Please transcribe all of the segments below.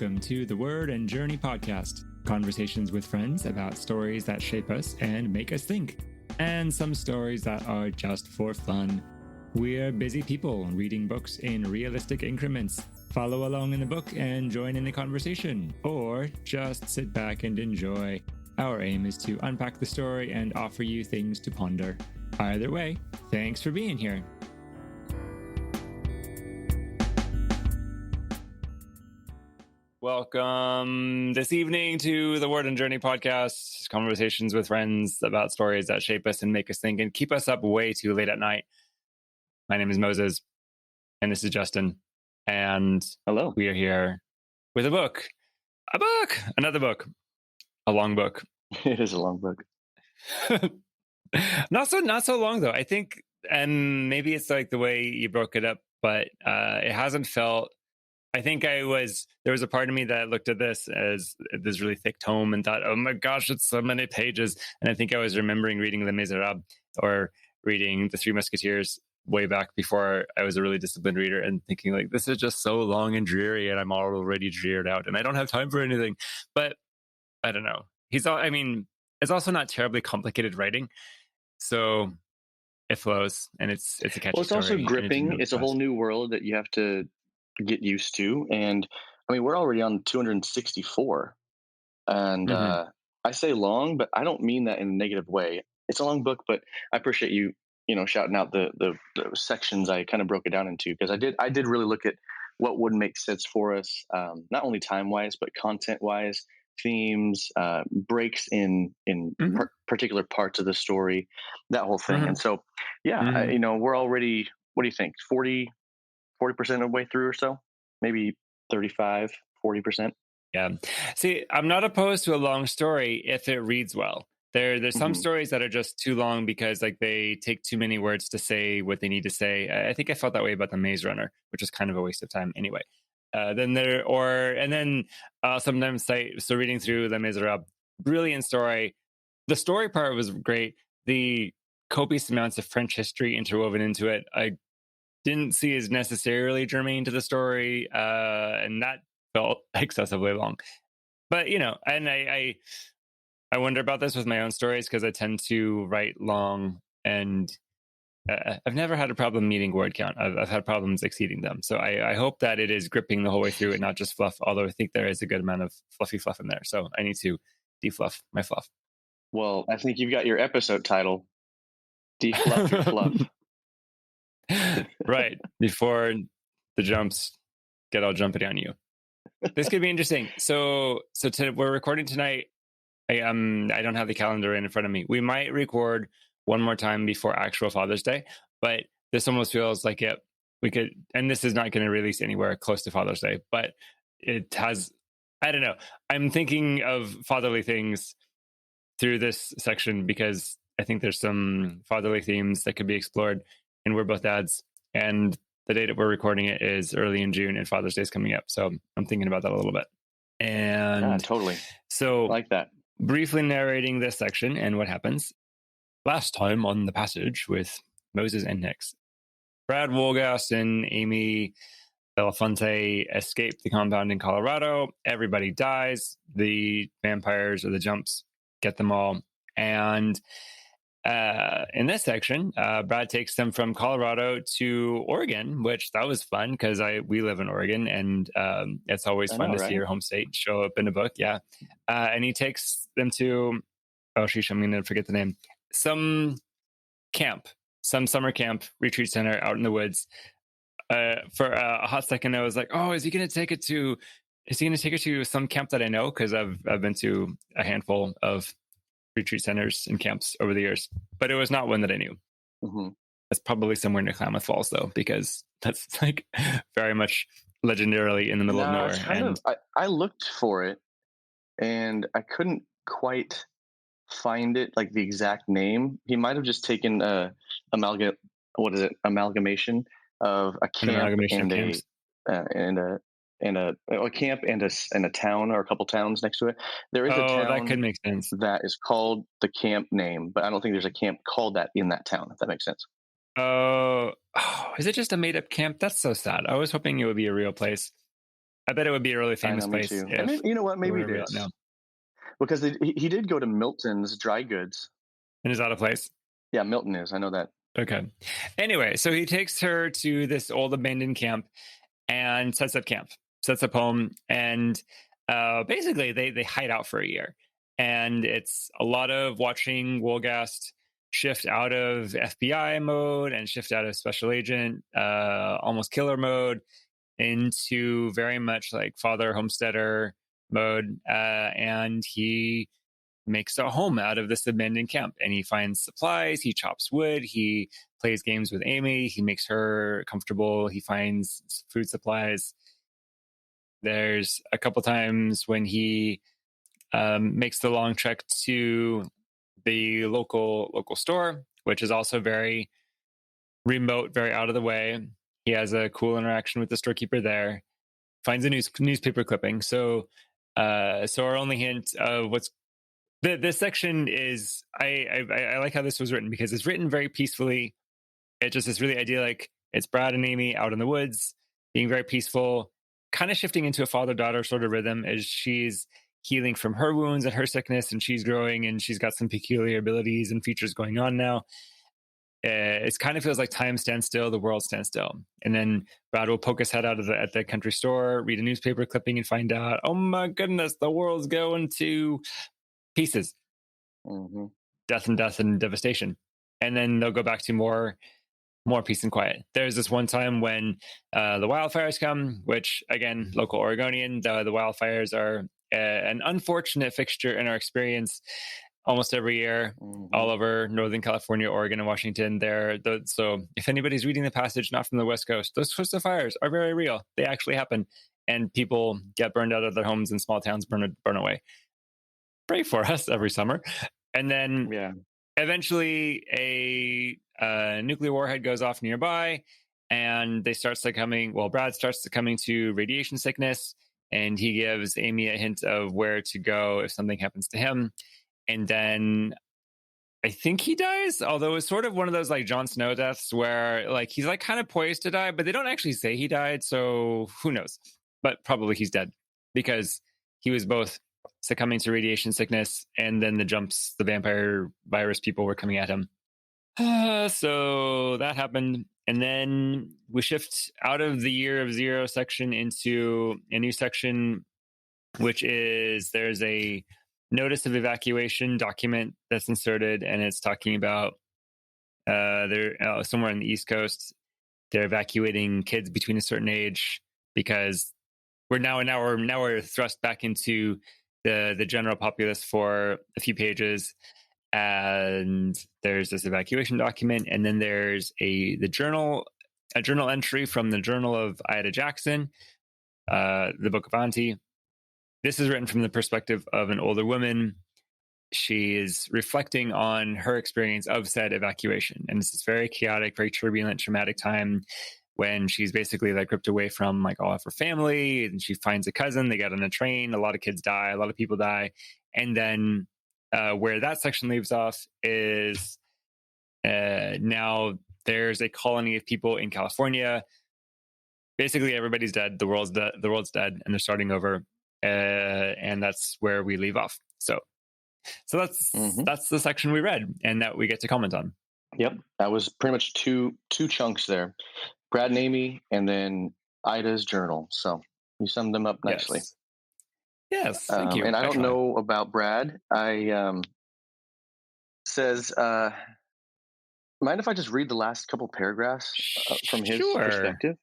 Welcome to the Word and Journey podcast, conversations with friends about stories that shape us and make us think, and some stories that are just for fun. We're busy people reading books in realistic increments. Follow along in the book and join in the conversation, or just sit back and enjoy. Our aim is to unpack the story and offer you things to ponder. Either way, thanks for being here. Welcome this evening to the Word and Journey podcast, conversations with friends about stories that shape us and make us think and keep us up way too late at night. My name is Moses, and this is Justin, and hello. We are here with a book, another book, a long book. It is a long book. Not so long though. I think, and maybe it's like the way you broke it up, but it hasn't felt. I think there was a part of me that looked at this as this really thick tome and thought, oh my gosh, it's so many pages. And I think I was remembering reading Les Miserables or reading The Three Musketeers way back before I was a really disciplined reader and thinking like, this is just so long and dreary and I'm already dreared out and I don't have time for anything. But I don't know. It's also not terribly complicated writing. So it flows and it's a catchy story. Well, it's also gripping. It's a whole new world that you have to get used to. And I mean, we're already on 264. And I say long, but I don't mean that in a negative way. It's a long book, but I appreciate you shouting out the sections I kind of broke it down into, because I did really look at what would make sense for us, not only time-wise, but content-wise, themes, breaks in particular parts of the story, that whole thing. And so, we're already, what do you think, 40% of the way through or so, maybe 35, 40%. Yeah. See, I'm not opposed to a long story if it reads well. There's some stories that are just too long because like they take too many words to say what they need to say. I think I felt that way about The Maze Runner, which is kind of a waste of time anyway. Sometimes reading through Les Miserables, brilliant story. The story part was great. The copious amounts of French history interwoven into it, I didn't see as necessarily germane to the story, and that felt excessively long. But and I wonder about this with my own stories because I tend to write long, and I've never had a problem meeting word count. I've had problems exceeding them. So I hope that it is gripping the whole way through and not just fluff, although I think there is a good amount of fluffy fluff in there. So I need to defluff my fluff. Well, I think you've got your episode title, Defluff Your Fluff. Right, before the jumps get all jumpy on you. This could be interesting. So we're recording tonight. I don't have the calendar in front of me. We might record one more time before actual Father's Day, but this almost feels like we could, and this is not going to release anywhere close to Father's Day, but it has, I don't know. I'm thinking of fatherly things through this section because I think there's some fatherly themes that could be explored, and we're both dads, and the date that we're recording it is early in June and Father's Day is coming up. So I'm thinking about that a little bit. And totally. So I like that. Briefly narrating this section and what happens. Last time on The Passage with Moses and Nix, Brad Wolgast and Amy Belafonte escape the compound in Colorado. Everybody dies. The vampires or the jumps get them all. And in this section, Brad takes them from Colorado to Oregon, which that was fun because we live in Oregon, and it's always fun to see your home state show up in a book. Yeah. And he takes them to, I'm going to forget the name, some summer camp, retreat center out in the woods. For a hot second, I was like, oh, is he going to take her to some camp that I know? Because I've been to a handful of retreat centers and camps over the years, but it was not one that I knew. It's probably somewhere near Klamath Falls though, because that's like very much legendarily in the middle of nowhere. I looked for it and I couldn't quite find it, like the exact name. He might have just taken amalgamation of a camp and a camp and a town or a couple towns next to it. There is a town that could make sense that is called the camp name, but I don't think there's a camp called that in that town, if that makes sense. Oh, is it just a made up camp? That's so sad. I was hoping it would be a real place. I bet it would be a really I famous know, me place too. And if maybe, you know what? it Maybe were it real. is No, because he did go to Milton's Dry Goods. and is out of place. Yeah, Milton is. I know that. Okay. Anyway, so he takes her to this old abandoned camp and sets up camp, sets up home, and basically they hide out for a year. And it's a lot of watching Wolgast shift out of FBI mode and shift out of special agent, almost killer mode, into very much like father homesteader mode. And he makes a home out of this abandoned camp, and he finds supplies, he chops wood, he plays games with Amy, he makes her comfortable, he finds food supplies. There's a couple times when he makes the long trek to the local store, which is also very remote, very out of the way. He has a cool interaction with the storekeeper there, finds a newspaper clipping. So our only hint of what's this section is, I like how this was written because it's written very peacefully. It just is really idyllic. It's Brad and Amy out in the woods, being very peaceful, kind of shifting into a father-daughter sort of rhythm as she's healing from her wounds and her sickness, and she's growing, and she's got some peculiar abilities and features going on now. It kind of feels like time stands still, the world stands still. And then Brad will poke his head out of at the country store, read a newspaper clipping, and find out, oh my goodness, the world's going to pieces. Mm-hmm. Death and devastation. And then they'll go back to more peace and quiet. There's this one time when the wildfires come, which again, local Oregonian, the wildfires are an unfortunate fixture in our experience almost every year, all over Northern California, Oregon, and Washington. So if anybody's reading the passage not from the West Coast, those sorts of fires are very real. They actually happen, and people get burned out of their homes in small towns, burn away. Pray for us every summer. And then eventually a nuclear warhead goes off nearby, and they start succumbing. Well, Brad starts succumbing to radiation sickness, and he gives Amy a hint of where to go if something happens to him. And then I think he dies, although it's sort of one of those like Jon Snow deaths where like he's like kind of poised to die, but they don't actually say he died, so who knows? But probably he's dead because he was both succumbing to radiation sickness, and then the vampire virus people were coming at him. So that happened. And then we shift out of the Year of Zero section into a new section, which is there's a notice of evacuation document that's inserted, and it's talking about they're somewhere on the East Coast. They're evacuating kids between a certain age because we're thrust back into the general populace for a few pages, and there's this evacuation document, and then there's a journal entry from the Journal of Ida Jackson, the Book of Auntie. This is written from the perspective of an older woman. She is reflecting on her experience of said evacuation, and it's this very chaotic, very turbulent, traumatic time when she's basically like ripped away from like all of her family, and she finds a cousin. They get on a train. A lot of kids die. A lot of people die. And then where that section leaves off is now there's a colony of people in California. Basically, everybody's dead. The world's dead, and they're starting over. And that's where we leave off. So that's the section we read, and that we get to comment on. Yep, that was pretty much two chunks there. Brad and Amy, and then Ida's journal. So you summed them up nicely. Yes, thank you. And I don't know about Brad. Says, mind if I just read the last couple paragraphs from his perspective?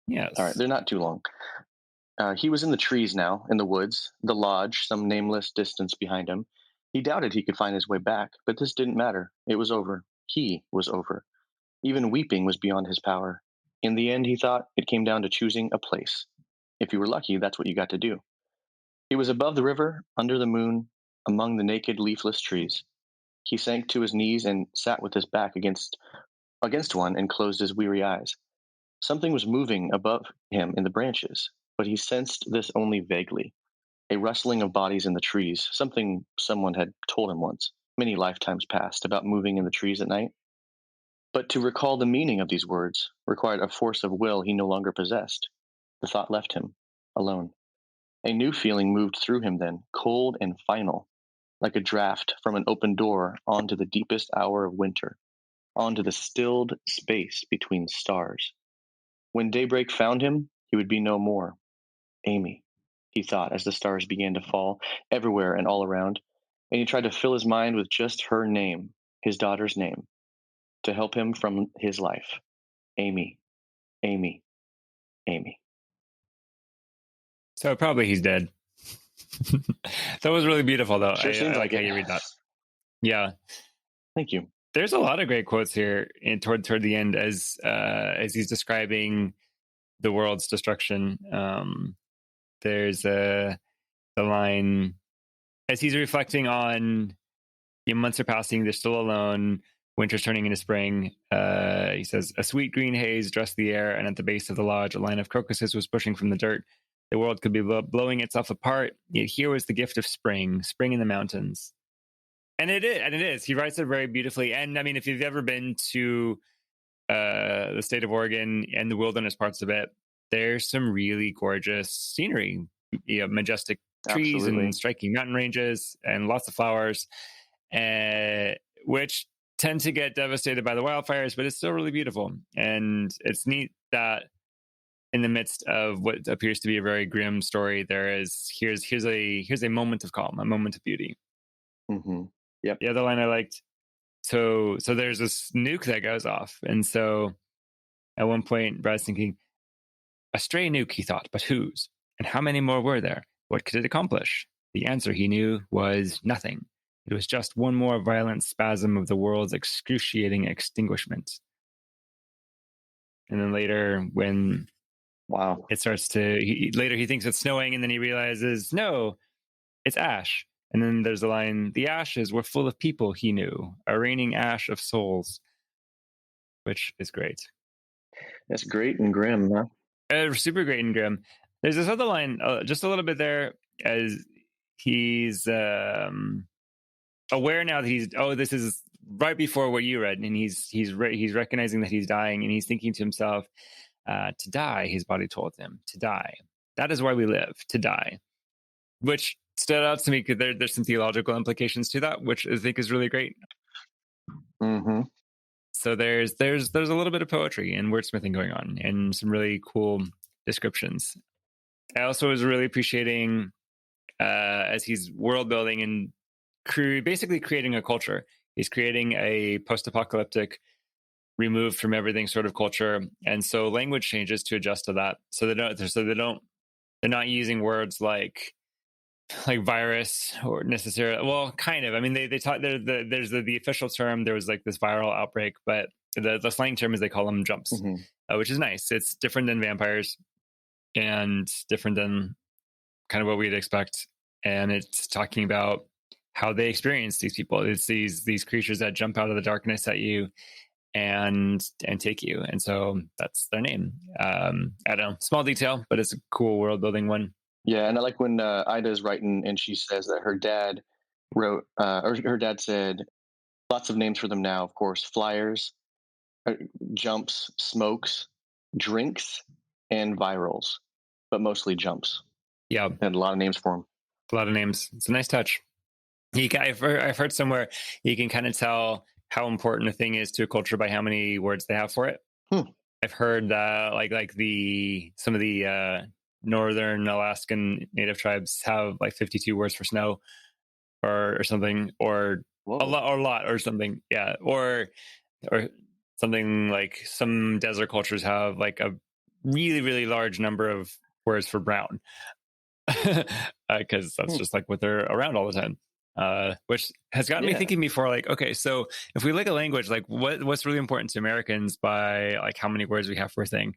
Yes. All right, they're not too long. He was in the trees now, in the woods, the lodge, some nameless distance behind him. He doubted he could find his way back, but this didn't matter. It was over. He was over. Even weeping was beyond his power. In the end, he thought, it came down to choosing a place. If you were lucky, that's what you got to do. He was above the river, under the moon, among the naked, leafless trees. He sank to his knees and sat with his back against one and closed his weary eyes. Something was moving above him in the branches, but he sensed this only vaguely. A rustling of bodies in the trees, something someone had told him once, many lifetimes past, about moving in the trees at night. But to recall the meaning of these words required a force of will he no longer possessed. The thought left him. alone. A new feeling moved through him then, cold and final, like a draft from an open door onto the deepest hour of winter, onto the stilled space between stars. When daybreak found him, he would be no more. Amy, he thought as the stars began to fall everywhere and all around, and he tried to fill his mind with just her name, his daughter's name, to help him from his life. Amy, Amy, Amy. So probably he's dead. That was really beautiful, though. Sure seems I like how it. you read that. Yeah. Thank you. There's a lot of great quotes here toward the end as he's describing the world's destruction. There's the line as he's reflecting on months are passing, they're still alone. Winter's turning into spring. He says, a sweet green haze dressed the air, and at the base of the lodge, a line of crocuses was pushing from the dirt. The world could be blowing itself apart, yet here was the gift of spring in the mountains. And it is. He writes it very beautifully. And I mean, if you've ever been to the state of Oregon and the wilderness parts of it, there's some really gorgeous scenery, majestic trees Absolutely. and striking mountain ranges and lots of flowers, which tend to get devastated by the wildfires, but it's still really beautiful. And it's neat that in the midst of what appears to be a very grim story, here's a moment of calm, a moment of beauty. Mm-hmm. Yep. The other line I liked. So there's this nuke that goes off, and so at one point, Brad's thinking, a stray nuke, he thought, but whose? And how many more were there? What could it accomplish? The answer, he knew, was nothing. It was just one more violent spasm of the world's excruciating extinguishment. And then later, when it starts to, later he thinks it's snowing, and then he realizes, no, it's ash. And then there's the line, the ashes were full of people he knew, a raining ash of souls, which is great. That's great and grim, huh? Super great and grim. There's this other line, just a little bit there, as he's aware now that this is right before what you read, and he's recognizing that he's dying, and he's thinking to himself, to die, his body told him, to die. That is why we live, to die. Which stood out to me because there's some theological implications to that, which I think is really great. Mm-hmm. So there's a little bit of poetry and wordsmithing going on, and some really cool descriptions. I also was really appreciating as he's world building and basically creating a culture. He's creating a post-apocalyptic, removed from everything sort of culture, and so language changes to adjust to that. So they're not using words like virus or necessarily, well, kind of. I mean, they talk. There's the official term. There was like this viral outbreak, but the slang term is they call them jumps, which is nice. It's different than vampires and different than kind of what we'd expect. And it's talking about how they experience these people. It's these creatures that jump out of the darkness at you and take you. And so that's their name. I don't know, small detail, but it's a cool world building one. Yeah, and I like when Ida's writing and she says that her dad wrote, or her dad said, lots of names for them now, of course, flyers, jumps, smokes, drinks, and virals, but mostly jumps. Yeah. And a lot of names for them. A lot of names. It's a nice touch. I've heard somewhere you can kind of tell how important a thing is to a culture by how many words they have for it. I've heard that some of the northern Alaskan Native tribes have 52 words for snow, or something, or a lot, or something. Yeah, or something like some desert cultures have a really, really large number of words for brown, because that's just what they're around all the time. Which has gotten me thinking before, okay, so if we look at language, what's really important to Americans by how many words we have for a thing?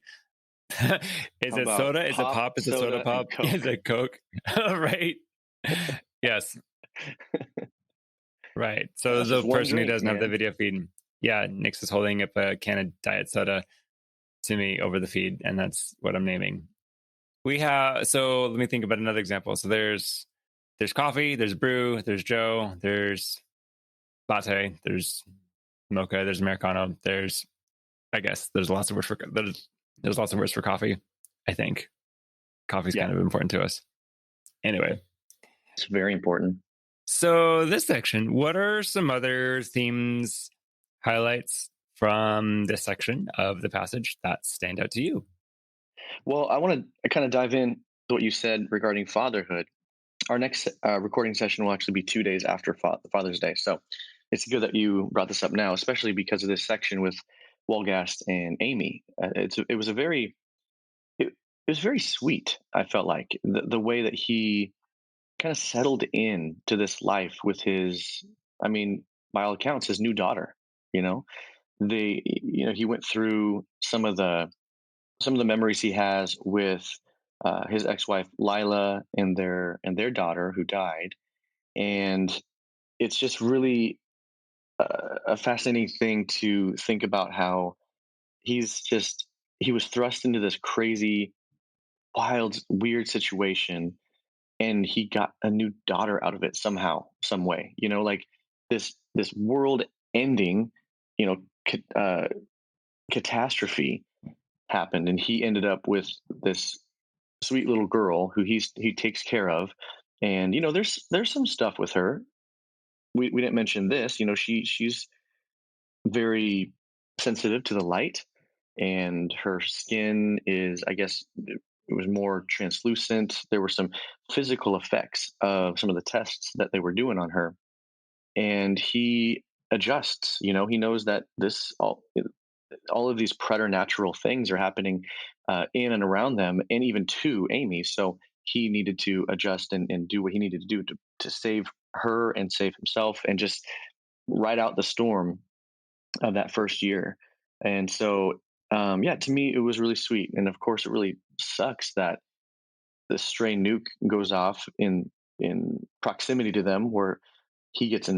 Is it soda? Is it pop? Is it soda pop? Is it Coke? Right. Yes. Right. So the person who doesn't have the video feed, Nick's is holding up a can of diet soda to me over the feed, and that's what I'm naming. So let me think about another example. So there's coffee, there's brew, there's Joe, there's latte, there's mocha, there's Americano, there's lots of words for coffee, I think. coffee's Yeah, kind of important to us. Anyway, it's very important. so this section, what are some other themes, highlights from this section of the passage that stand out to you? Well, I want to kind of dive in to what you said regarding fatherhood. Our next recording session will actually be 2 days after Father's Day. So it's good that you brought this up now, especially because of this section with Walgast and Amy. It was a very it, it was very sweet. I felt like the way that he kind of settled in to this life with his, I mean, by all accounts, his new daughter. You know, he went through some of the memories he has with his ex-wife Lila and their daughter who died, and it's just really a fascinating thing to think about how he was thrust into this crazy, wild, weird situation, and he got a new daughter out of it somehow, some way. Like this world ending, you know, catastrophe happened, and he ended up with this sweet little girl who he takes care of. And there's some stuff with her. We didn't mention this. She's very sensitive to the light, and her skin is, I guess, it was more translucent. There were some physical effects of some of the tests that they were doing on her, and he adjusts. He knows that this all of these preternatural things are happening in and around them, and even to Amy. So he needed to adjust and do what he needed to do to save her and save himself and just ride out the storm of that first year. And so, yeah, to me, it was really sweet. And of course, it really sucks that the stray nuke goes off in proximity to them, where he gets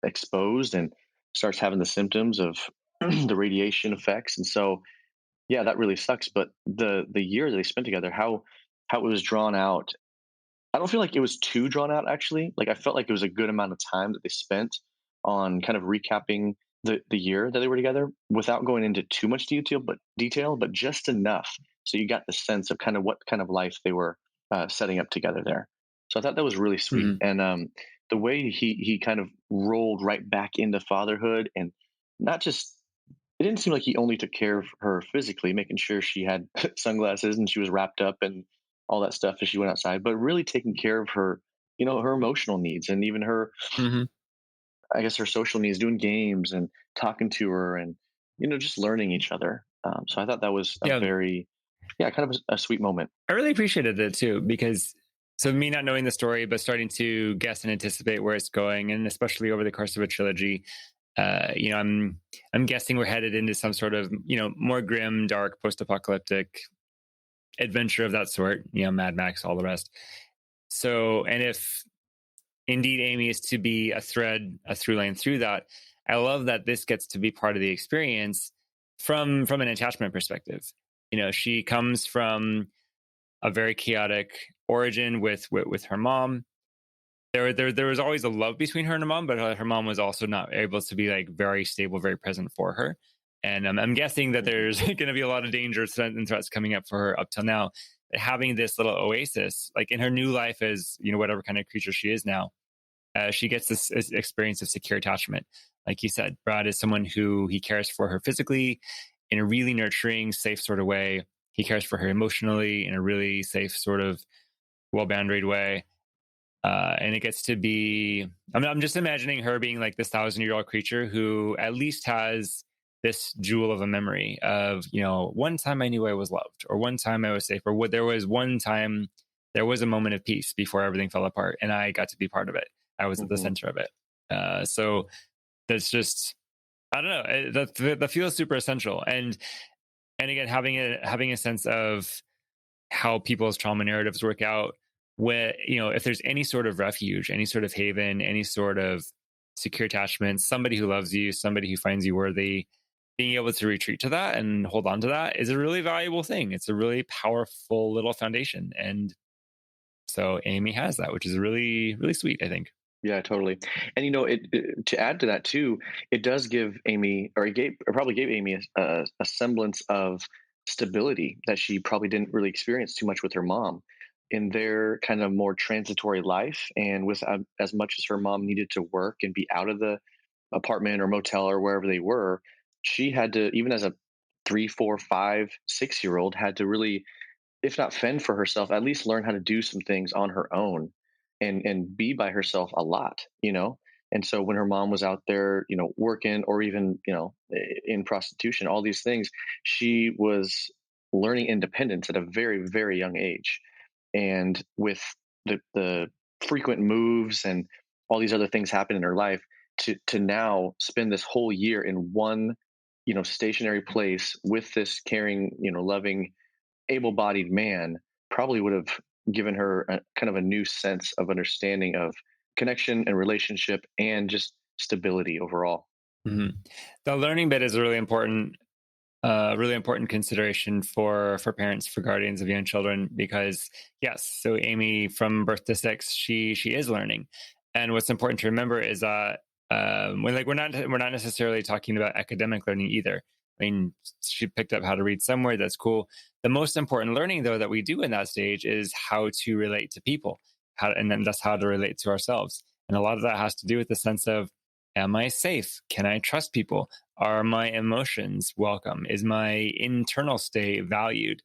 exposed and starts having the symptoms of the radiation effects. And so, yeah, that really sucks. But the year that they spent together, how it was drawn out, I don't feel like it was too drawn out, actually. Like, I felt like it was a good amount of time that they spent on kind of recapping the year that they were together without going into too much detail, but just enough so you got the sense of kind of what kind of life they were setting up together there. So I thought that was really sweet. Mhm. And the way he kind of rolled right back into fatherhood, and not just, it didn't seem like he only took care of her physically, making sure she had sunglasses and she was wrapped up and all that stuff as she went outside, but really taking care of her, her emotional needs, and even her, Mhm. I guess, her social needs, doing games and talking to her, and just learning each other. So I thought that was a Yeah, very, yeah, kind of a sweet moment. I really appreciated it too because so me not knowing the story but starting to guess and anticipate where it's going, and especially over the course of a trilogy, I'm guessing we're headed into some sort of more grim, dark, post-apocalyptic adventure of that sort. Mad Max, all the rest. So, and if indeed Amy is to be a through line through that, I love that this gets to be part of the experience from an attachment perspective. She comes from a very chaotic origin with her mom. There was always a love between her and her mom, but her mom was also not able to be like very stable, very present for her. And I'm guessing that there's going to be a lot of dangers and threats coming up for her up till now. Having this little oasis, like in her new life as whatever kind of creature she is now, she gets this experience of secure attachment. Like you said, Brad is someone who he cares for her physically in a really nurturing, safe sort of way. He cares for her emotionally in a really safe, sort of well-boundaried way. And it gets to be, I'm just imagining her being like this 1,000-year-old creature who at least has this jewel of a memory of, one time I knew I was loved, or one time I was safe, or what there was one time there was a moment of peace before everything fell apart and I got to be part of it. I was at the Hmm. center of it. So that's just, I don't know, that feels super essential. And again, having a sense of how people's trauma narratives work out, where if there's any sort of refuge, any sort of haven, any sort of secure attachment, somebody who loves you, somebody who finds you worthy, being able to retreat to that and hold on to that is a really valuable thing. It's a really powerful little foundation. And so Amy has that, which is really, really sweet, I think. Yeah, totally. And to add to that too, it does give Amy, or it probably gave Amy a semblance of stability that she probably didn't really experience too much with her mom in their kind of more transitory life. And with as much as her mom needed to work and be out of the apartment or motel or wherever they were, she had to, even as a 3, 4, 5, 6 year old, had to really, if not fend for herself, at least learn how to do some things on her own and be by herself a lot. And so when her mom was out there, working or even, in prostitution, all these things, she was learning independence at a very, very young age. And with the frequent moves and all these other things happen in her life, to now spend this whole year in one, stationary place with this caring, loving, able-bodied man, probably would have given her a kind of a new sense of understanding of connection and relationship and just stability overall. Hmm. The learning bit is a really important consideration for parents, for guardians of young children, because yes, so Amy from birth to six, she is learning, and what's important to remember is that we're not necessarily talking about academic learning either. I mean, she picked up how to read somewhere. That's cool. The most important learning, though, that we do in that stage is how to relate to people, and then that's how to relate to ourselves. And a lot of that has to do with the sense of, am I safe? Can I trust people? Are my emotions welcome? Is my internal state valued?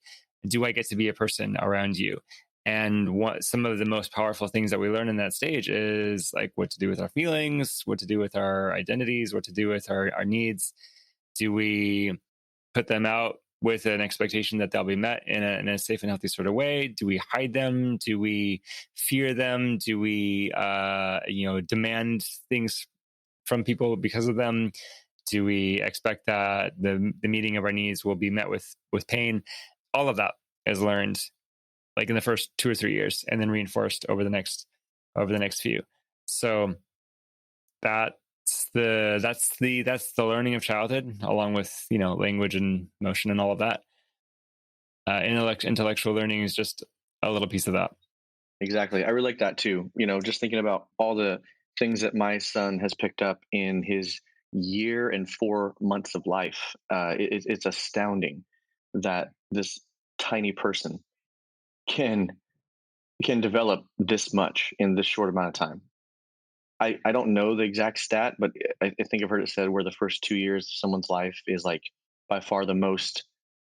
Do I get to be a person around you? And what some of the most powerful things that we learn in that stage is like what to do with our feelings, what to do with our identities, what to do with our needs. Do we put them out with an expectation that they'll be met in a safe and healthy sort of way? Do we hide them? Do we fear them? Do we, demand things from people because of them? Do we expect that the meeting of our needs will be met with pain? All of that is learned like in the first 2 or 3 years, and then reinforced over the next few. So that's the learning of childhood, along with language and motion and all of that. Intellectual learning is just a little piece of that. Exactly. I really like that too. Just thinking about all the things that my son has picked up in his year and 4 months of life. It's astounding that this tiny person can can develop this much in this short amount of time. I don't know the exact stat, but I think I've heard it said where the first 2 years of someone's life is like by far the most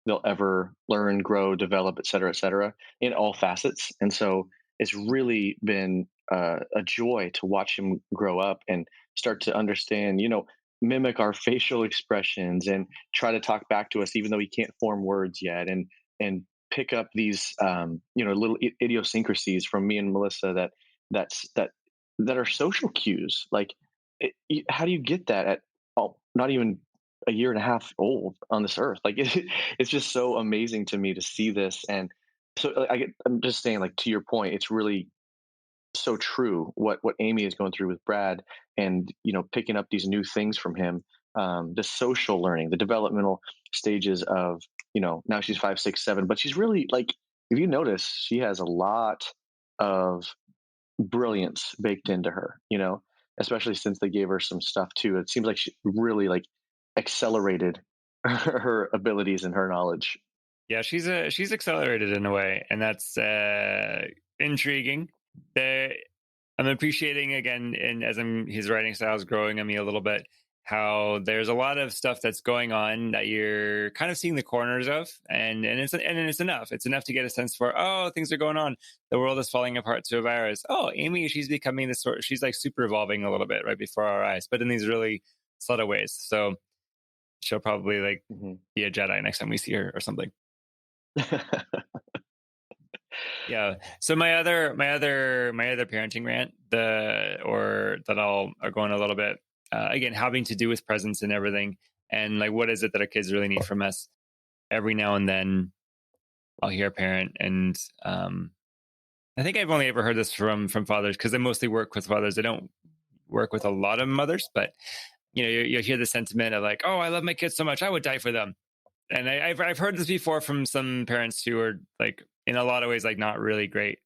they'll ever learn, grow, develop, et cetera, in all facets. And so it's really been a joy to watch him grow up and start to understand, mimic our facial expressions and try to talk back to us, even though he can't form words yet, and pick up these, little idiosyncrasies from me and Melissa that are social cues. Like, how do you get that at not even a year and a half old on this earth? Like, it's just so amazing to me to see this. And so I'm just saying, like, to your point, it's really so true what Amy is going through with Brad, and picking up these new things from him. The social learning, the developmental stages of, now she's 5, 6, 7, but she's really like, if you notice, she has a lot of brilliance baked into her, especially since they gave her some stuff too. It seems like she really like accelerated her abilities and her knowledge. Yeah, she's accelerated in a way, and that's intriguing. The, I'm appreciating again, and as his writing style is growing on me a little bit, how there's a lot of stuff that's going on that you're kind of seeing the corners of, and it's enough. It's enough to get a sense for, oh, things are going on. The world is falling apart to a virus. Oh, Amy, she's becoming this sort. She's like super evolving a little bit right before our eyes, but in these really subtle ways. So she'll probably like Mhm. be a Jedi next time we see her or something. Yeah. So my other parenting rant, or that I'll go on a little bit, again, having to do with presence and everything, and like what is it that our kids really need from us. Every now and then, I'll hear a parent, and I think I've only ever heard this from fathers, because I mostly work with fathers. I don't work with a lot of mothers, but you hear the sentiment of like, "Oh, I love my kids so much, I would die for them." And I've heard this before from some parents who are like in a lot of ways like not really great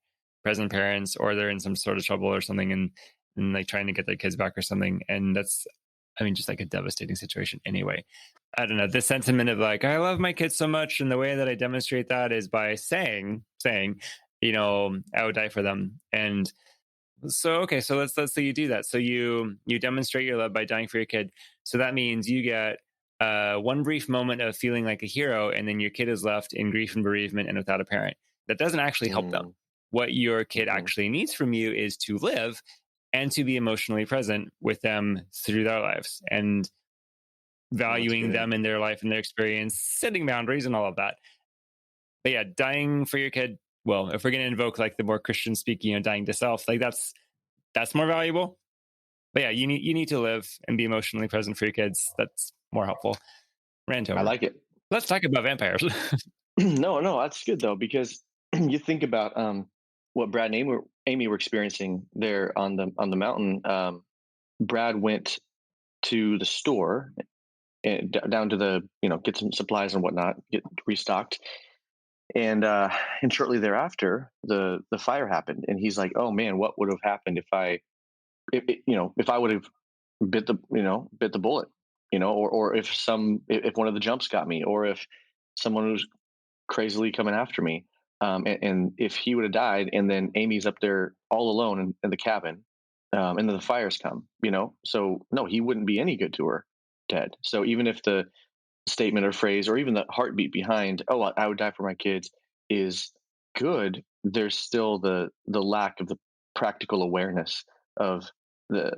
present parents, or they're in some sort of trouble or something, and like trying to get their kids back or something. And that's just like a devastating situation anyway. I don't know, the sentiment of like, I love my kids so much, and the way that I demonstrate that is by saying, I would die for them. And so, okay, so let's say you do that. So you demonstrate your love by dying for your kid. So that means you get one brief moment of feeling like a hero, and then your kid is left in grief and bereavement and without a parent. That doesn't actually help them. Mm, What your kid mhm. actually needs from you is to live and to be emotionally present with them through their lives, and Oh, that's valuing good. them and their life and their experience, setting boundaries and all of that. But yeah, dying for your kid. Well, if we're going to invoke like the more Christian speaking, dying to self, like that's more valuable. But yeah, you need to live and be emotionally present for your kids. That's more helpful. Rant I over. like it. Let's talk about vampires. No, no, that's good though, because you think about what Brad and Amy were experiencing there on the mountain. Brad went to the store and down to the get some supplies and whatnot, get restocked, and shortly thereafter the fire happened, and he's like, oh man, what would have happened if I would have bit the bullet, or if one of the jumps got me, or if someone was crazily coming after me. And if he would have died, and then Amy's up there all alone in the cabin, and then the fires come, so no, he wouldn't be any good to her dead. So even if the statement or phrase, or even the heartbeat behind, oh, I would die for my kids, is good, there's still the lack of the practical awareness of the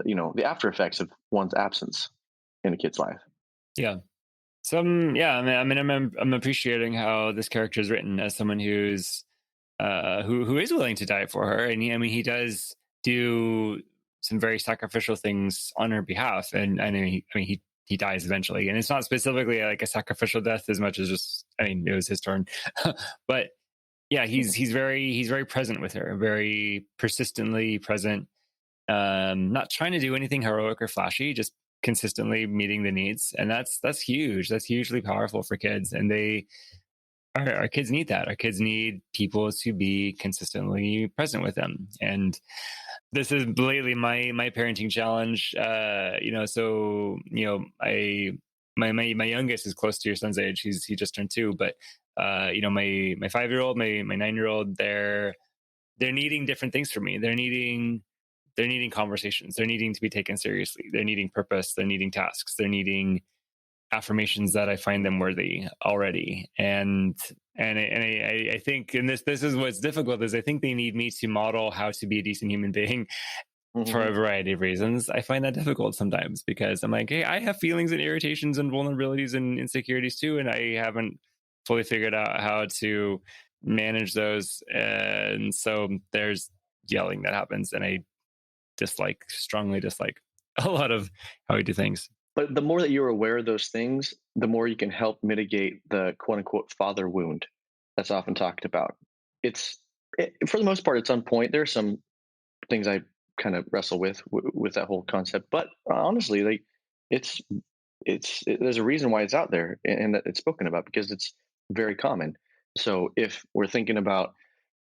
after effects of one's absence in a kid's life. Yeah. Yeah. I'm appreciating how this character is written as someone who is willing to die for her, and he does do some very sacrificial things on her behalf, and I know he dies eventually, and it's not specifically like a sacrificial death as much as just, it was his turn, but yeah, Hmm. he's very present with her, very persistently present, not trying to do anything heroic or flashy, just consistently meeting the needs, and that's huge. That's hugely powerful for kids, and our kids need that. Our kids need people to be consistently present with them, and this is lately my parenting challenge. So I my youngest is close to your son's age. He just turned 2, but my 5-year-old, my 9-year-old, they're needing different things from me. They're needing conversations. They're needing to be taken seriously. They're needing purpose. They're needing tasks. They're needing affirmations that I find them worthy already. And I think, and this is what's difficult, is I think they need me to model how to be a decent human being for Hmm. a variety of reasons. I find that difficult sometimes because I'm like, hey, I have feelings and irritations and vulnerabilities and insecurities too, and I haven't fully figured out how to manage those. And so there's yelling that happens, and I strongly dislike a lot of how we do things. But the more that you're aware of those things, the more you can help mitigate the quote unquote father wound that's often talked about. For the most part, it's on point. There are some things I kind of wrestle with that whole concept, but honestly, like it's there's a reason why it's out there, and that it's spoken about, because it's very common. So if we're thinking about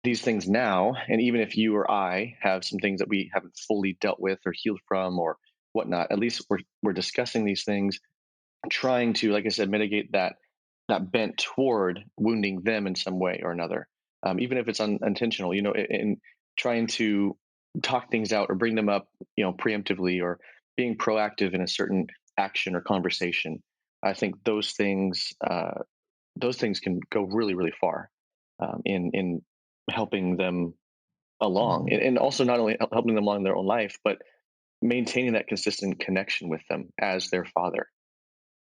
these things now, and even if you or I have some things that we haven't fully dealt with or healed from or whatnot, at least we're discussing these things, trying to, like I said, mitigate that bent toward wounding them in some way or another, even if it's unintentional, in trying to talk things out or bring them up, preemptively, or being proactive in a certain action or conversation. I think those things can go really, really far, in helping them along, and also not only helping them along in their own life, but maintaining that consistent connection with them as their father.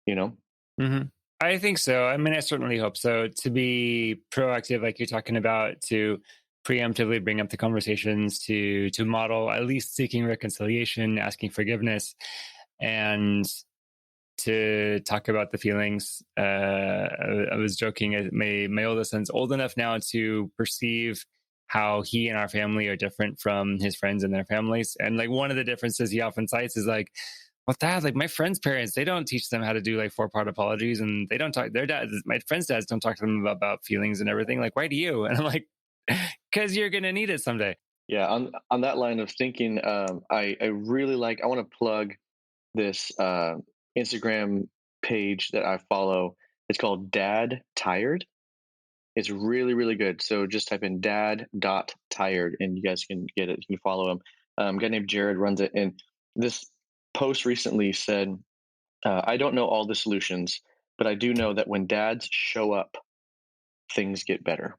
You know. Hmm. I think so. I certainly hope so. To be proactive, like you're talking about, to preemptively bring up the conversations, to model at least seeking reconciliation, asking forgiveness, and to talk about the feelings. I was joking. My oldest son's old enough now to perceive how he and our family are different from his friends and their families. And like one of the differences he often cites is like, well, dad, like my friends' parents, they don't teach them how to do like 4-part apologies, and they don't talk. Their dads, my friends' dads, don't talk to them about feelings and everything. Like, why do you? And I'm like, because you're gonna need it someday. Yeah, on that line of thinking, I really like. I want to plug this Instagram page that I follow. It's called Dad Tired. It's really, really good. So just type in dad.tired and you guys can get it. You can follow him. A guy named Jared runs it. And this post recently said, I don't know all the solutions, but I do know that when dads show up, things get better.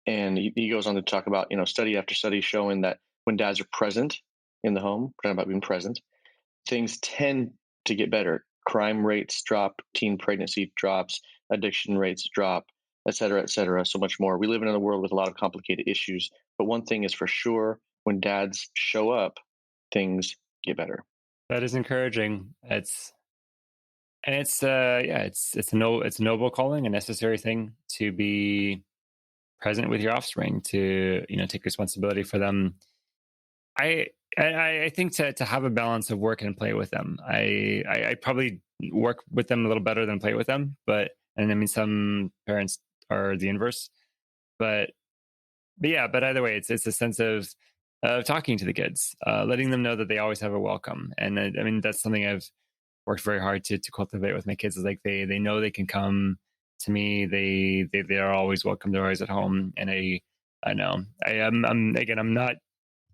And he goes on to talk about, study after study showing that when dads are present in the home, talking about being present, things tend to get better. Crime rates drop, teen pregnancy drops, addiction rates drop, et cetera, so much more. We live in a world with a lot of complicated issues, but one thing is for sure: when dads show up, things get better. That is encouraging. It's it's a noble calling, a necessary thing to be present with your offspring, to take responsibility for them. I think to have a balance of work and play with them. I probably work with them a little better than play with them, and I mean some parents are the inverse, but but either way, it's a sense of talking to the kids, letting them know that they always have a welcome, and I mean that's something I've worked very hard to cultivate with my kids. Is like they know they can come to me. They are always welcome. They're always at home, and I know I'm not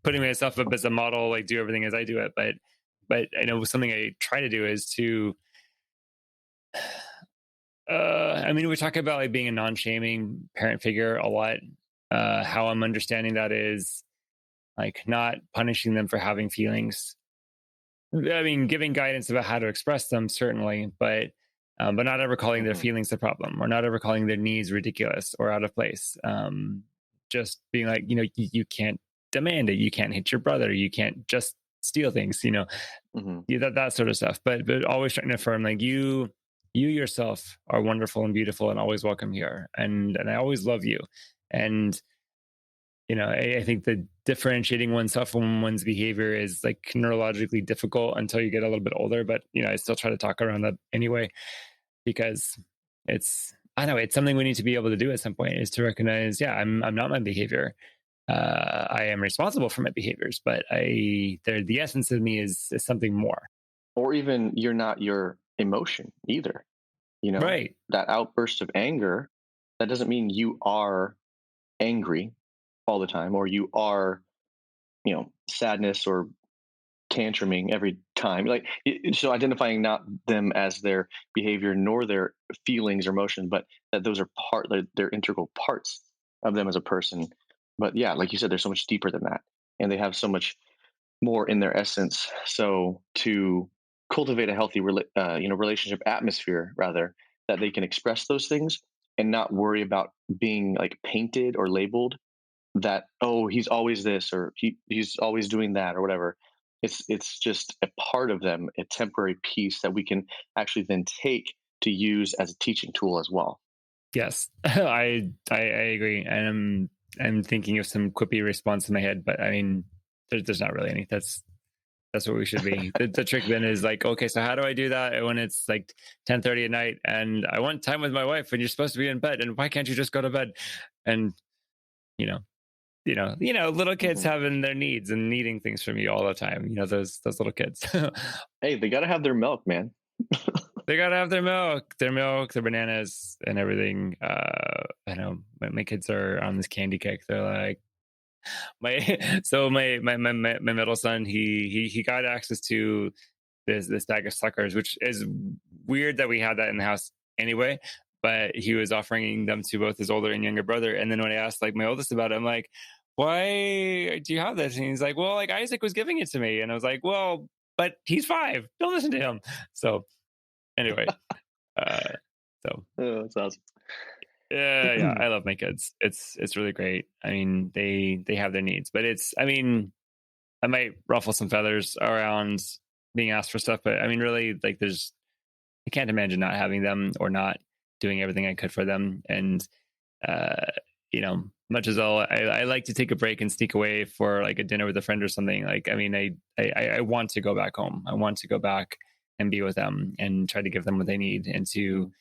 putting myself up as a model, like do everything as I do it, but I know something I try to do is to. I mean, we talk about like being a non-shaming parent figure a lot. How I'm understanding that is like not punishing them for having feelings. I mean, giving guidance about how to express them, certainly, but not ever calling their feelings the problem, or not ever calling their needs ridiculous or out of place. Just being like, you can't demand it, you can't hit your brother, you can't just steal things, that sort of stuff. But always trying to affirm, like you yourself are wonderful and beautiful and always welcome here, and I always love you, and I think that differentiating oneself from one's behavior is like neurologically difficult until you get a little bit older. But I still try to talk around that anyway, because I know it's something we need to be able to do at some point, is to recognize, I'm not my behavior. I am responsible for my behaviors, but the essence of me is something more. Or even you're not your emotion either. Right. That outburst of anger, that doesn't mean you are angry all the time, or you are, sadness or tantruming every time. Like, so identifying not them as their behavior nor their feelings or emotion, but that those are they're integral parts of them as a person. But yeah, like you said, they're so much deeper than that, and they have so much more in their essence. So to cultivate a healthy, relationship atmosphere, rather, that they can express those things and not worry about being like painted or labeled that, oh, he's always this, or he's always doing that, or whatever. It's just a part of them, a temporary piece that we can actually then take to use as a teaching tool as well. Yes, I agree, and I'm thinking of some quippy response in my head, but I mean, there's not really any. That's what we should be. The trick then is like, okay, so how do I do that when it's like 10:30 at night and I want time with my wife and you're supposed to be in bed, and why can't you just go to bed? And you know, little kids having their needs and needing things from you all the time. Those little kids. Hey, they got to have their milk, man. They gotta have their milk, their bananas, and everything. I know my kids are on this candy kick. They're like my middle son. He got access to this bag of suckers, which is weird that we had that in the house anyway. But he was offering them to both his older and younger brother. And then when I asked like my oldest about it, I'm like, "Why do you have this?" And he's like, "Well, like Isaac was giving it to me." And I was like, "Well, but he's 5. Don't listen to him." So anyway, Oh, that's awesome. yeah, I love my kids. It's really great. I mean, they have their needs, but I mean, I might ruffle some feathers around being asked for stuff, but I mean, really, like, I can't imagine not having them or not doing everything I could for them. And uh, much as I like to take a break and sneak away for like a dinner with a friend or something. Like, I mean, I want to go back home. I want to go back and be with them and try to give them what they need and to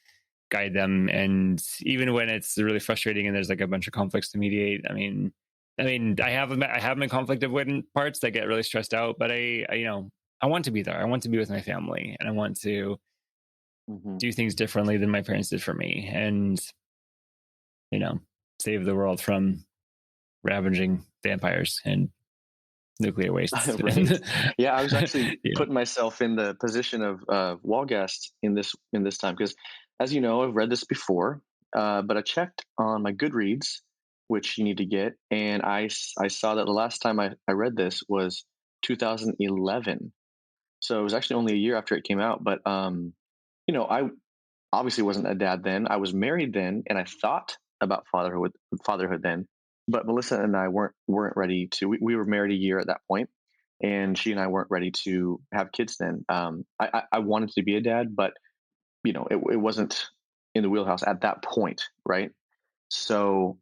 guide them. And even when it's really frustrating and there's like a bunch of conflicts to mediate, I mean, I have my conflict avoidant parts that get really stressed out, but I want to be there. I want to be with my family, and I want to Hmm. do things differently than my parents did for me, and you know, save the world from ravaging vampires and nuclear wastes. Right. Yeah, I was actually You know. putting myself in the position of Walgast in this time because, as you know, I've read this before, but I checked on my Goodreads, which you need to get, and I saw that the last time I read this was 2011. So it was actually only a year after it came out. But I obviously wasn't a dad then. I was married then, and I thought about fatherhood then. But Melissa and I weren't ready to. We were married a year at that point, and she and I weren't ready to have kids then. I wanted to be a dad, but it wasn't in the wheelhouse at that point, right? So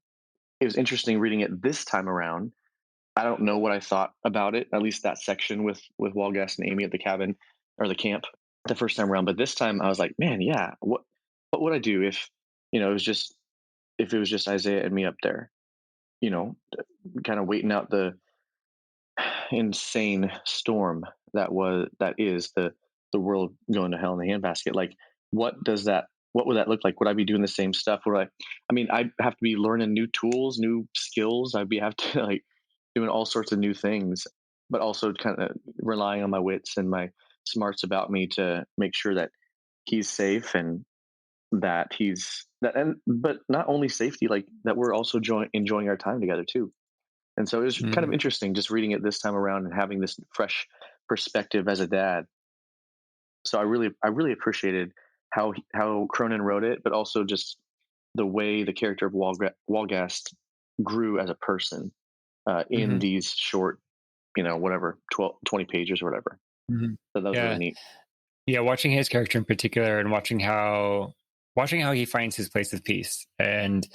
it was interesting reading it this time around. I don't know what I thought about it, at least that section with Walgast and Amy at the cabin or the camp the first time around. But this time I was like, man, yeah, what would I do if it was just if it was just Isaiah and me up there, you know, kind of waiting out the insane storm that is the world going to hell in a handbasket. Like, what would that look like? Would I be doing the same stuff? I mean, I'd have to be learning new tools, new skills. I'd be have to like doing all sorts of new things, but also kind of relying on my wits and my smarts about me to make sure that he's safe and that he's that and but not only safety, like that we're also enjoying our time together too. And so it was kind of Mm, interesting just reading it this time around and having this fresh perspective as a dad. So I really appreciated how Cronin wrote it, but also just the way the character of Walgast grew as a person in mhm, these short, whatever, 12, 20 pages or whatever. mhm. So that was really Yeah, neat. yeah. Watching his character in particular, and watching how he finds his place of peace, and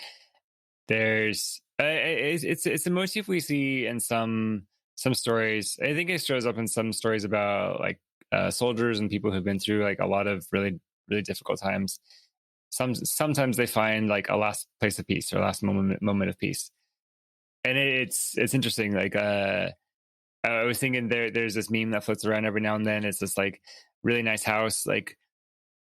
there's it's a motif we see in some stories. I think it shows up in some stories about like soldiers and people who've been through like a lot of really really difficult times. Sometimes they find like a last place of peace or last moment of peace, and it's interesting. Like I was thinking there's this meme that floats around every now and then. It's this like really nice house like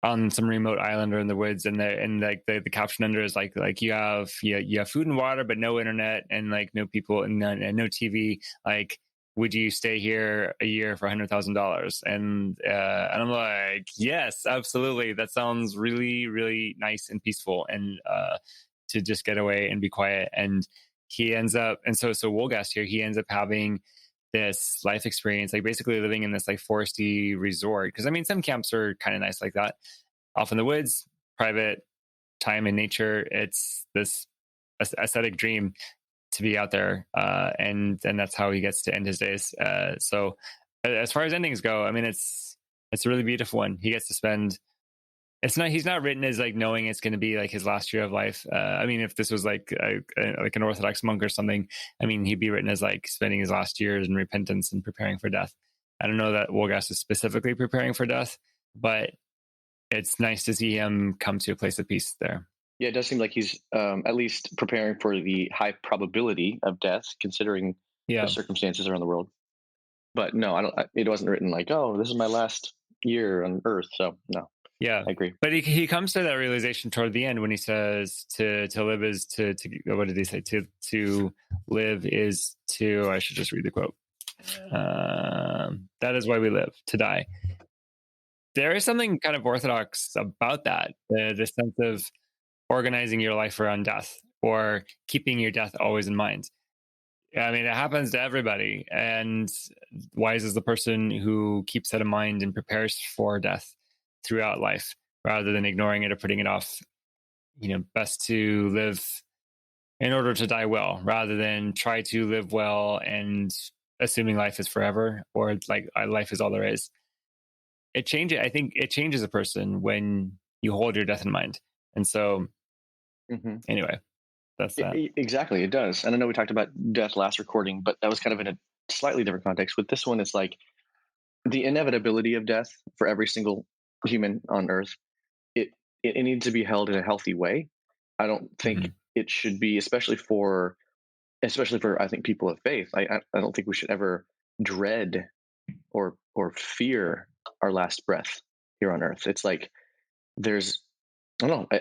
on some remote island or in the woods, and like the caption under is like you have food and water but no internet and like no people and no TV. Like, would you stay here a year for $100,000? And I'm like, yes, absolutely. That sounds really really nice and peaceful, and to just get away and be quiet. And he ends up, and so Wolgast here, he ends up having this life experience, like basically living in this like foresty resort. Because I mean, some camps are kind of nice like that, off in the woods, private time in nature. It's this aesthetic dream to be out there, and that's how he gets to end his days. So as far as endings go, I mean, it's a really beautiful one. He gets to spend. It's not. He's not written as like knowing it's going to be like his last year of life. I mean, if this was like an Orthodox monk or something, I mean, he'd be written as like spending his last years in repentance and preparing for death. I don't know that Wolgast is specifically preparing for death, but it's nice to see him come to a place of peace there. Yeah, it does seem like he's at least preparing for the high probability of death, considering the Yeah, circumstances around the world. But no, I don't. It wasn't written like, "Oh, this is my last year on Earth." So no, yeah. I agree. But he comes to that realization toward the end when he says to live is to what did he say, to live is to, I should just read the quote. That is why we live, to die. There is something kind of orthodox about that, the sense of organizing your life around death or keeping your death always in mind. I mean, it happens to everybody. And wise is the person who keeps that in mind and prepares for death throughout life rather than ignoring it or putting it off. Best to live in order to die well rather than try to live well and assuming life is forever or like life is all there is. I think it changes a person when you hold your death in mind. And so, Hmm. anyway, that's that. Exactly, it does. And I know we talked about death last recording, but that was kind of in a slightly different context. With this one, it's like the inevitability of death for every single human on Earth. It it needs to be held in a healthy way. I don't think Mhm. it should be, especially for I think people of faith. I don't think we should ever dread or or fear our last breath here on earth. It's like there's I don't know.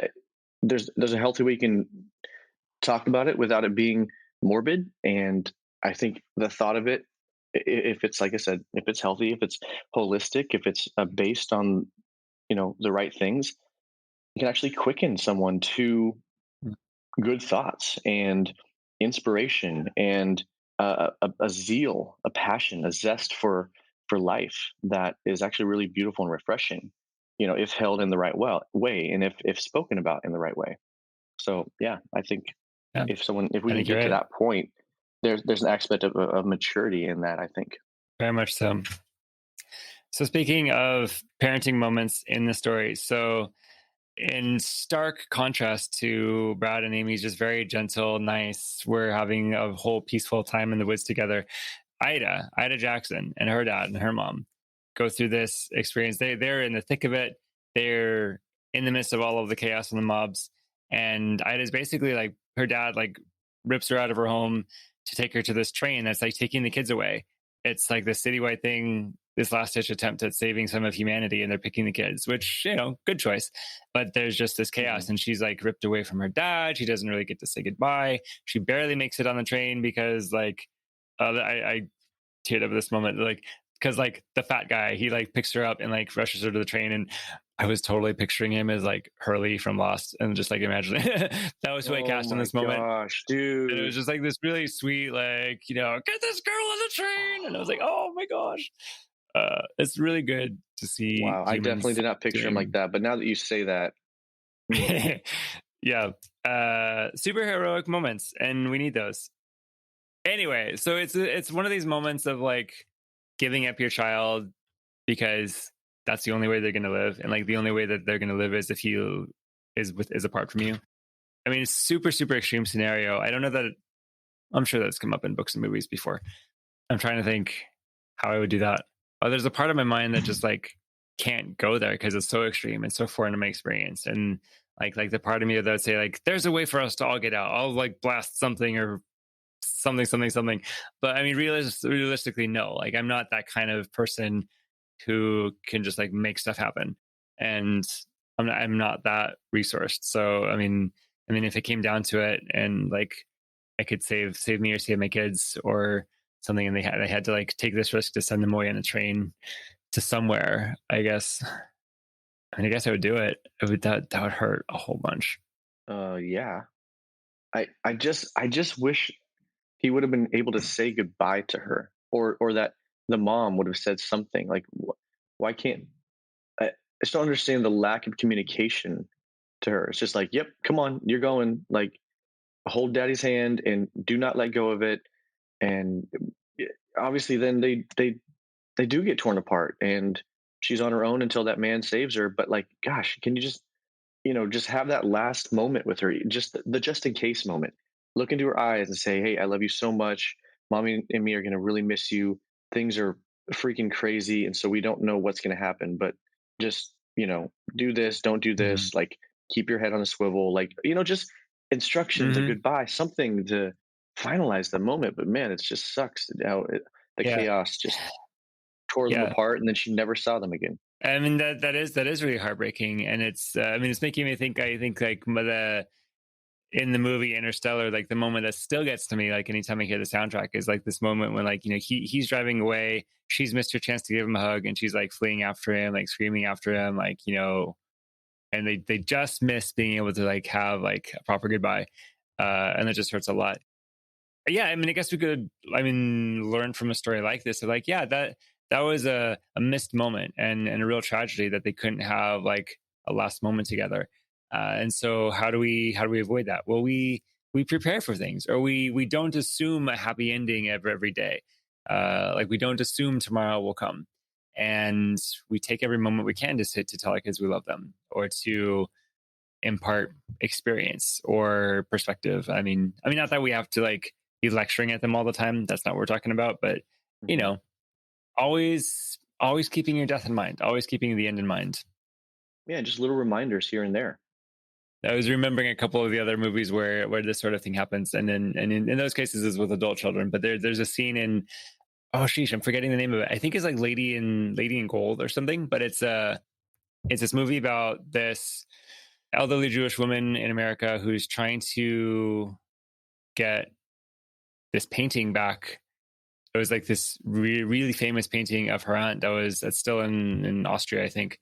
There's a healthy way you can talk about it without it being morbid, and I think the thought of it, if it's like I said, if it's healthy, if it's holistic, if it's based on the right things, it can actually quicken someone to good thoughts and inspiration and a zeal, a passion, a zest for life that is actually really beautiful and refreshing. If held in the right way, and if spoken about in the right way. So yeah, I think Yeah, if we I can think you're get to right. that point, there's an aspect of maturity in that, I think. Very much so. So speaking of parenting moments in the story, so in stark contrast to Brad and Amy's just very gentle, nice, we're having a whole peaceful time in the woods together. Ida Jackson and her dad and her mom go through this experience. They're in the thick of it. They're in the midst of all of the chaos and the mobs. And Ida's basically like her dad like rips her out of her home to take her to this train that's like taking the kids away. It's like this citywide thing, this last ditch attempt at saving some of humanity, and they're picking the kids, which, good choice. But there's just this chaos, and she's like ripped away from her dad. She doesn't really get to say goodbye. She barely makes it on the train because like I teared up at this moment, like because like the fat guy, he like picks her up and like rushes her to the train, and I was totally picturing him as like Hurley from Lost, and just like imagining that was who I Oh cast in my this moment. gosh, And it was dude! just like this really sweet, like, get this girl on the train. And I was like, oh my gosh. It's really good to see Wow, I definitely humans did not picture him like doing. that. But now that you say that, mm, Yeah. Super heroic moments, and we need those. Anyway, so it's one of these moments of like giving up your child because that's the only way they're going to live, and like the only way that they're going to live is if he is apart from you. I mean, it's super extreme scenario. I don't know that I'm sure that's come up in books and movies before. I'm trying to think how I would do that. Oh, there's a part of my mind that just like can't go there because it's so extreme and so foreign to my experience. And like the part of me that would say like, there's a way for us to all get out. I'll like blast something or something. But I mean, realistically, no. Like I'm not that kind of person who can just like make stuff happen. And I'm not that resourced. So I mean, if it came down to it, and like I could save me or save my kids or something, and I had to like take this risk to send them away on a train to somewhere, I guess I would do it. That would hurt a whole bunch. yeah. I just wish he would have been able to say goodbye to her, or that the mom would have said something like, why can't I just don't understand the lack of communication to her. It's just like, yep, come on, you're going. Like, hold daddy's hand and do not let go of it. And obviously, then they do get torn apart, and she's on her own until that man saves her. But like, gosh, can you just have that last moment with her, just the just in case moment. Look into her eyes and say, "Hey, I love you so much. Mommy and me are going to really miss you. Things are freaking crazy, and so we don't know what's going to happen. But just do this, don't do Mm-hmm. this. Like, keep your head on a swivel. Like, just instructions, a Mm-hmm. goodbye, something to finalize the moment. But man, it just sucks how the Yeah, chaos just tore them yeah. apart, and then she never saw them again. I mean that is really heartbreaking, and it's I mean it's making me think. I think like the in the movie Interstellar, like the moment that still gets to me, like anytime I hear the soundtrack, is like this moment when like he's driving away, she's missed her chance to give him a hug, and she's like fleeing after him, like screaming after him, like and they just miss being able to like have like a proper goodbye, and it just hurts a lot. Yeah, I mean, I guess we could, learn from a story like this. Of like, yeah, that was a missed moment and a real tragedy that they couldn't have like a last moment together. And so, how do we avoid that? Well, we prepare for things, or we don't assume a happy ending every day. Like we don't assume tomorrow will come, and we take every moment we can to tell our kids we love them, or to impart experience or perspective. I mean, not that we have to like be lecturing at them all the time. That's not what we're talking about. But you Mhm. know, always keeping your death in mind, always keeping the end in mind. Yeah, just little reminders here and there. I was remembering a couple of the other movies where this sort of thing happens, and in those cases is with adult children. But there's a scene in oh sheesh, I'm forgetting the name of it. I think it's like Lady in Gold or something, but it's this movie about this elderly Jewish woman in America who's trying to get this painting back. It was like this really famous painting of her aunt that's still in Austria, I think,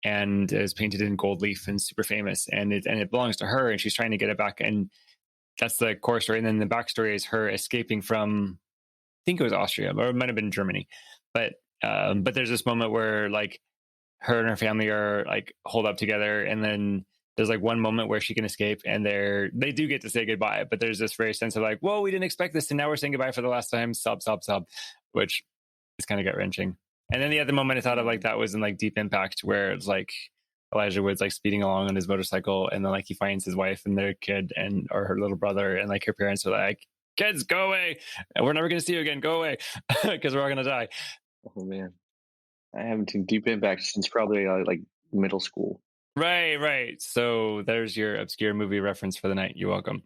and it was painted in gold leaf and super famous, and it belongs to her, and she's trying to get it back, and that's the core story. And then the backstory is her escaping from, I think it was Austria, or it might have been Germany, but there's this moment where like her and her family are like holed up together, and then there's like one moment where she can escape, and they do get to say goodbye, but there's this very sense of like, whoa, we didn't expect this, and now we're saying goodbye for the last time, sob, which is kind of gut wrenching. And then the other moment I thought of like that was in like Deep Impact, where it's like Elijah Wood's like speeding along on his motorcycle, and then like he finds his wife and their kid or her little brother, and like her parents are like, kids, go away, we're never going to see you again, go away, because we're all going to die. Oh man, I haven't seen Deep Impact since probably like middle school. Right. So there's your obscure movie reference for the night. You're welcome.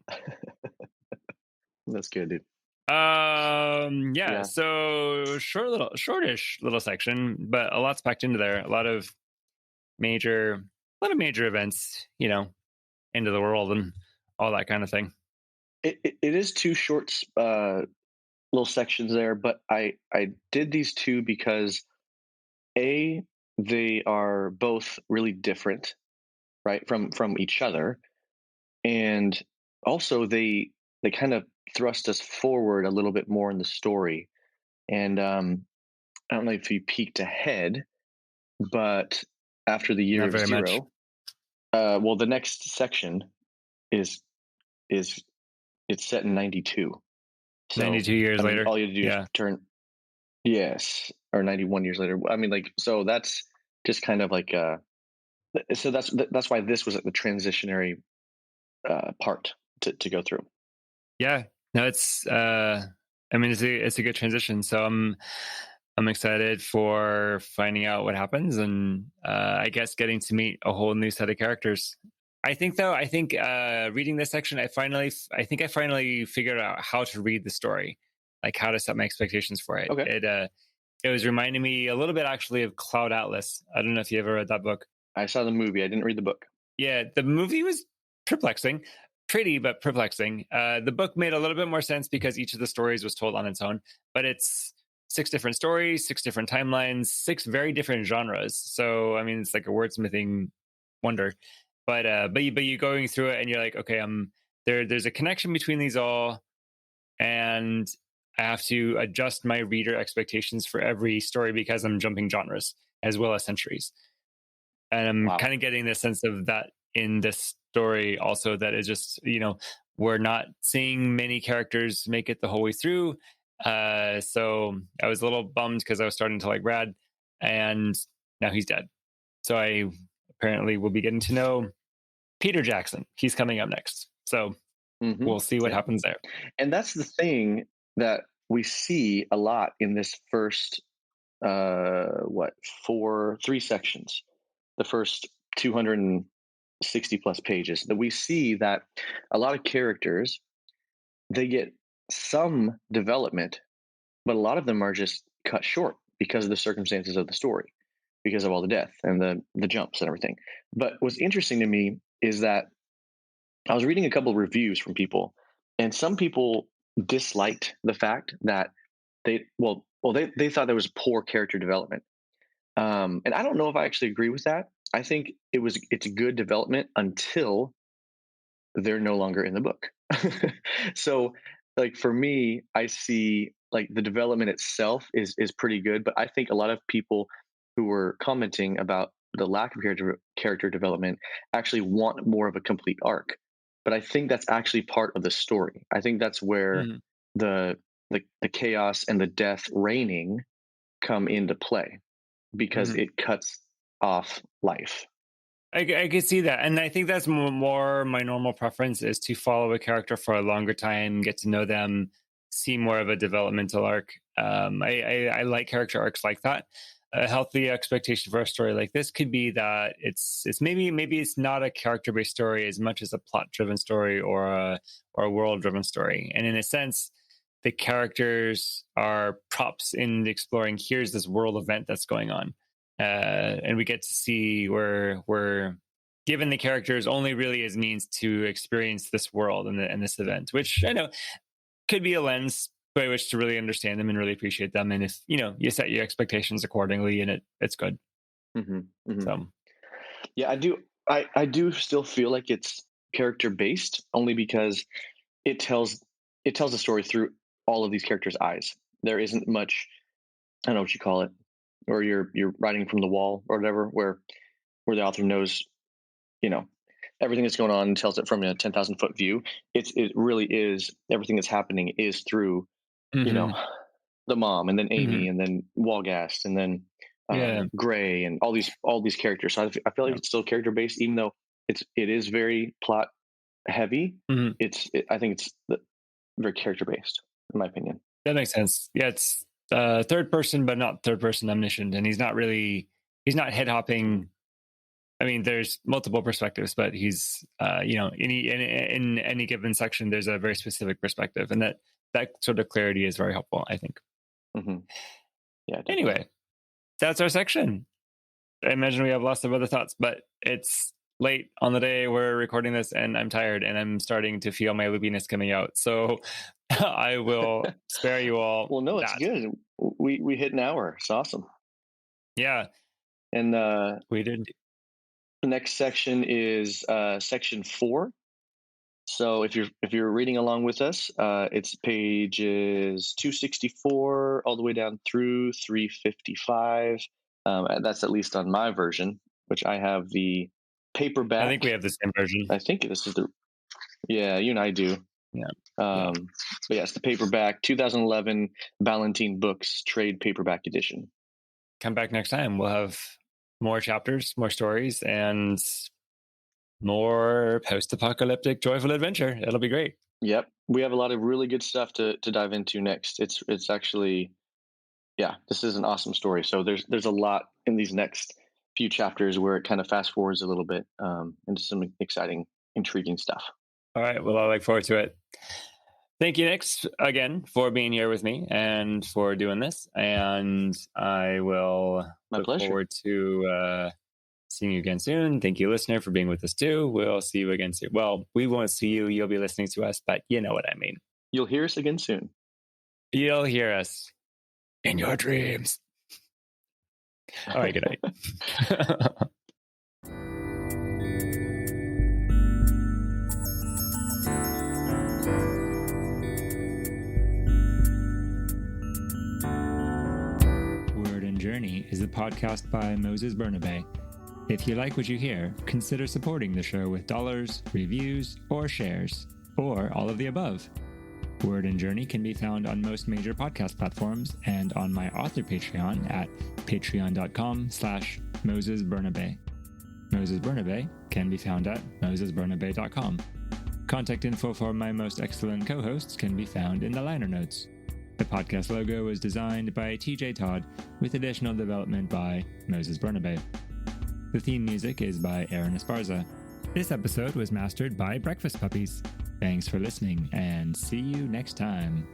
That's good, dude. Yeah. So shortish little section, but a lot's packed into there. A lot of major events, into the world and all that kind of thing. It is two short little sections there, but I did these two because they are both really different, right, from each other, and also they kind of thrust us forward a little bit more in the story. And I don't know if you peeked ahead, but after the year Not of very zero, much. well, the next section is it's set in 92. So 92 years later. all you have to do is turn, yes, or 91 years later. I mean, like, so that's just kind of like so that's why this was the transitionary part to go through. Yeah, no, it's I mean, it's a good transition. So I'm excited for finding out what happens, and I guess getting to meet a whole new set of characters. I think reading this section, I finally figured out how to read the story, like how to set my expectations for it. Okay. It was reminding me a little bit actually of Cloud Atlas. I don't know if you ever read that book. I saw the movie. I didn't read the book. Yeah, the movie was perplexing, pretty but perplexing. The book made a little bit more sense because each of the stories was told on its own, but it's 6 different stories, 6 different timelines, 6 very different genres. So I mean, it's like a wordsmithing wonder. But you going through it and you're like, okay, there's a connection between these all, and I have to adjust my reader expectations for every story because I'm jumping genres as well as centuries. And I'm kind of getting the sense of that in this story also, that it's just, we're not seeing many characters make it the whole way through. So I was a little bummed because I was starting to like Brad, and now he's dead. So I apparently will be getting to know Peter Jackson. He's coming up next. So we'll see what happens there. And that's the thing that we see a lot in this first, 3 sections, the first 260 plus pages, that we see that a lot of characters, they get some development, but a lot of them are just cut short because of the circumstances of the story, because of all the death and the jumps and everything. But what's interesting to me is that I was reading a couple of reviews from people, and some people disliked the fact that they thought there was poor character development. And I don't know if I actually agree with that. I think it's good development until they're no longer in the book. So like for me, I see like the development itself is pretty good, but I think a lot of people who were commenting about the lack of character development actually want more of a complete arc. But I think that's actually part of the story. I think that's where the chaos and the death reigning come into play, because it cuts off life. I can see that, and I think that's more my normal preference, is to follow a character for a longer time, get to know them, see more of a developmental arc. I like character arcs like that. A healthy expectation for a story like this could be that it's maybe it's not a character based story as much as a plot driven story or a world driven story. And in a sense, the characters are props in exploring, here's this world event that's going on. And we get to see where we're given the characters only really as means to experience this world and this event, which I know could be a lens by which to really understand them and really appreciate them. And if, you set your expectations accordingly, and it's good. Mm-hmm, mm-hmm. So, yeah, I do still feel like it's character based, only because it tells the story through all of these characters' eyes. There isn't much, I don't know what you call it, or you're writing from the wall or whatever, where the author knows, everything that's going on and tells it from a 10,000-foot view. It really is, everything that's happening is through, mm-hmm. The mom, and then Amy, Mm-hmm. and then Walgast, and then Gray, and all these characters. So I feel like it's still character based, even though it is very plot heavy. Mm-hmm. I think it's very character based, in my opinion. That makes sense. Yeah, it's third person, but not third person omniscient, and he's not head hopping. I mean, there's multiple perspectives, but he's in any given section, there's a very specific perspective, and that sort of clarity is very helpful, I think. Mm-hmm. Yeah. Definitely. Anyway, that's our section. I imagine we have lots of other thoughts, but it's late on the day we're recording this, and I'm tired, and I'm starting to feel my loopiness coming out. So I will spare you all. Well, no, it's good. We hit an hour. It's awesome. Yeah, and we did. The next section is section 4. So if you're reading along with us, it's pages 264 all the way down through 355. That's at least on my version, which I have the paperback. I think we have the same version. I think this is yeah, you and I do. Yeah. But yes, the paperback 2011 Ballantine Books trade paperback edition. Come back next time. We'll have more chapters, more stories, and more post-apocalyptic joyful adventure. It'll be great. Yep. We have a lot of really good stuff to dive into next. It's actually, this is an awesome story. So there's a lot in these next few chapters where it kind of fast forwards a little bit into some exciting, intriguing stuff. All right. Well, I look forward to it. Thank you, Nix, again, for being here with me and for doing this. And I will look forward to seeing you again soon. Thank you, listener, for being with us too. We'll see you again soon. Well, we won't see you. You'll be listening to us, but you know what I mean. You'll hear us again soon. You'll hear us in your dreams. All right, good night. Word and Journey is a podcast by Moses Bernabe. If you like what you hear, consider supporting the show with dollars, reviews, or shares, or all of the above. Word and Journey can be found on most major podcast platforms and on my author Patreon at patreon.com/Moses Bernabe. Moses Bernabe can be found at mosesbernabe.com. Contact info for my most excellent co-hosts can be found in the liner notes. The podcast logo was designed by TJ Todd with additional development by Moses Bernabe. The theme music is by Aaron Esparza. This episode was mastered by Breakfast Puppies. Thanks for listening, and see you next time.